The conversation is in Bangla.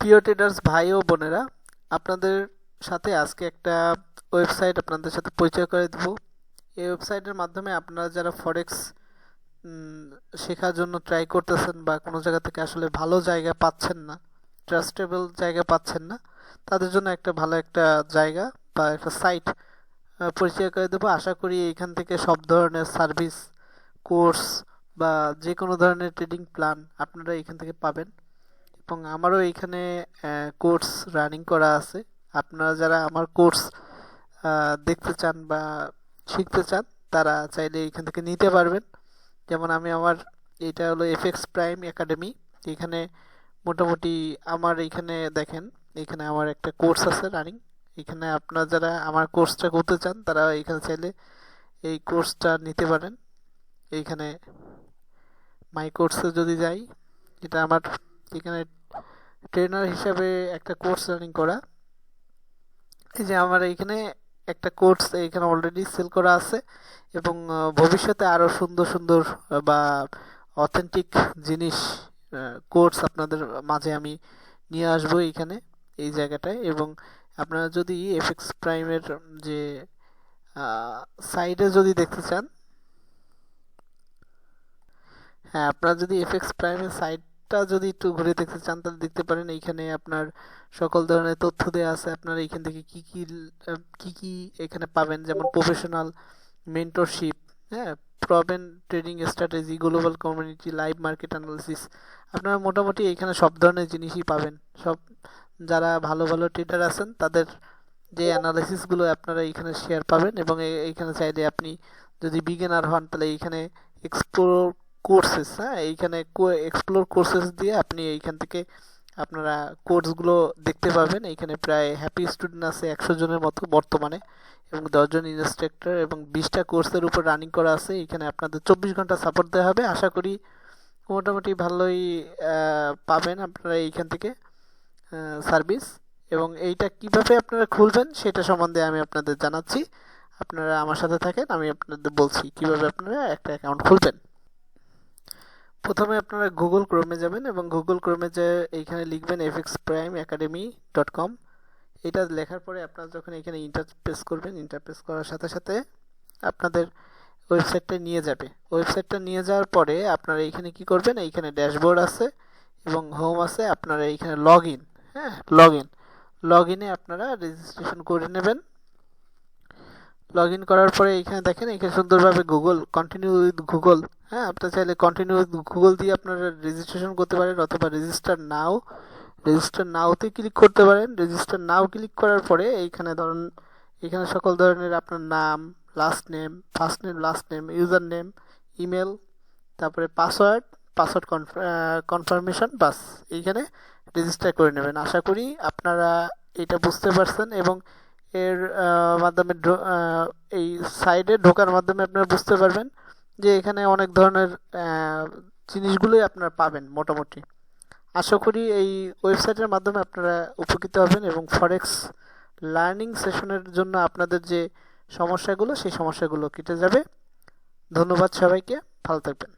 প্রিয় ট্রেডার্স ভাই ও বোনেরা, আপনাদের সাথে আজকে একটা ওয়েবসাইট আপনাদের সাথে পরিচয় করে দেব। এই ওয়েবসাইটের মাধ্যমে আপনারা যারা ফরেক্স শেখার জন্য ট্রাই করতেছেন বা কোনো জায়গা থেকে আসলে ভালো জায়গা পাচ্ছেন না, ট্রাস্টেবল জায়গা পাচ্ছেন না, তাদের জন্য একটা ভালো একটা জায়গা বা একটা সাইট পরিচয় করে দেবো। আশা করি এইখান থেকে সব ধরনের সার্ভিস, কোর্স বা যে কোনো ধরনের ট্রেডিং প্ল্যান আপনারা এখান থেকে পাবেন। এবং আমারও এইখানে কোর্স রানিং করা আছে। আপনারা যারা আমার কোর্স দেখতে চান বা শিখতে চান, তারা চাইলে এখান থেকে নিতে পারবেন। যেমন আমি আমার এটা হলো এফএক্স প্রাইম একাডেমি। এখানে মোটামুটি আমার এইখানে দেখেন, এখানে আমার একটা কোর্স আছে রানিং। এখানে আপনারা যারা আমার কোর্সটা করতে চান, তারা এখানে চাইলে এই কোর্সটা নিতে পারেন। এইখানে মাই কোর্সে যদি যাই, এটা আমার এখানে ট্রেনার হিসাবে একটা কোর্স রানিং করা। এই যে আমার এইখানে একটা কোর্স এইখানে অলরেডি সেল করা আছে এবং ভবিষ্যতে আরও সুন্দর সুন্দর বা অথেন্টিক জিনিস কোর্স আপনাদের মাঝে আমি নিয়ে আসবো এইখানে, এই জায়গাটায়। এবং আপনারা যদি এফএক্স প্রাইমের যে সাইডে যদি দেখতে চান, হ্যাঁ, আপনারা যদি এফএক্স প্রাইমের সাইটটা যদি একটু ঘুরে দেখতে চান, তাহলে দেখতে পারেন এইখানে আপনার সকল ধরনের তথ্য দেওয়া আছে। আপনারা এইখান থেকে কি কি এখানে পাবেন, যেমন প্রফেশনাল মেন্টরশিপ, হ্যাঁ, proven trading strategy, global community, live market analysis. আপনারা মোটামুটি এখানে সব ধরনের জিনিসই পাবেন। সব যারা ভালো ভালো ট্রেডার আছেন, তাদের যে অ্যানালিসিসগুলো আপনারা এইখানে শেয়ার পাবেন। এবং এইখানে চাইলে আপনি যদি বিগিনার হন, তাহলে এইখানে এক্সপ্লোর কোর্সেস, হ্যাঁ, এইখানে এক্সপ্লোর কোর্সেস দিয়ে আপনি এইখান থেকে আপনারা কোর্সগুলো দেখতে পাবেন। এইখানে প্রায় হ্যাপি স্টুডেন্ট আছে 100 জনের মতো বর্তমানে, এবং 10 জন ইনস্ট্রাক্টর এবং 20টা কোর্সের উপর রানিং করা আছে। এখানে আপনাদের 24 ঘন্টা সাপোর্ট দেওয়া হবে। আশা করি মোটামুটি ভালোই পাবেন আপনারা এইখান থেকে সার্ভিস। এবং এইটা কিভাবে আপনারা খুলবেন সেটা সম্বন্ধে আমি আপনাদের জানাচ্ছি। আপনারা আমার সাথে থাকেন, আমি আপনাদের বলছি কিভাবে আপনারা একটা অ্যাকাউন্ট খুলবেন। প্রথমে আপনারা গুগল ক্রোমে যাবেন এবং গুগল ক্রোমে যে এইখানে লিখবেন fxprimeacademy.com। এটা লেখার পরে আপনারা যখন এখানে ইন্টারপ্রেস করবেন, ইন্টারপ্রেস করার সাথে সাথে আপনাদের ওয়েবসাইটটা নিয়ে যাবে। ওয়েবসাইটটা নিয়ে যাওয়ার পরে আপনারা এইখানে কি করবেন, এইখানে ড্যাশবোর্ড আছে এবং হোম আছে। আপনারা এইখানে লগ ইন, হ্যাঁ, লগ ইনে আপনারা রেজিস্ট্রেশন করে নেবেন। লগ ইন করার পরে এইখানে দেখেন, এখানে সুন্দরভাবে গুগল কন্টিনিউ উইথ গুগল, হ্যাঁ, আপনারা চাইলে কন্টিনিউ উইথ গুগল দিয়ে আপনারা রেজিস্ট্রেশন করতে পারেন, অথবা রেজিস্টার নাওতে ক্লিক করতে পারেন। রেজিস্টার নাও ক্লিক করার পরে এইখানে ধরুন, এখানে সকল ধরনের আপনার নাম, last name, first name, last name, user name, email, তারপরে পাসওয়ার্ড কনফার্মেশন, বাস এইখানে রেজিস্টার করে নেবেন। আশা করি আপনারা এটা বুঝতে পারছেন এবং এর মাধ্যমে এই সাইডে ঢোকার মাধ্যমে আপনারা বুঝতে পারবেন যে এখানে অনেক ধরনের জিনিসগুলোই আপনারা পাবেন মোটামুটি। আশা করি এই ওয়েবসাইটের মাধ্যমে আপনারা উপকৃত হবেন এবং ফরেক্স লার্নিং সেশনের জন্য আপনাদের যে সমস্যাগুলো, সেই সমস্যাগুলো কেটে যাবে। ধন্যবাদ সবাইকে, ভালো থাকবেন।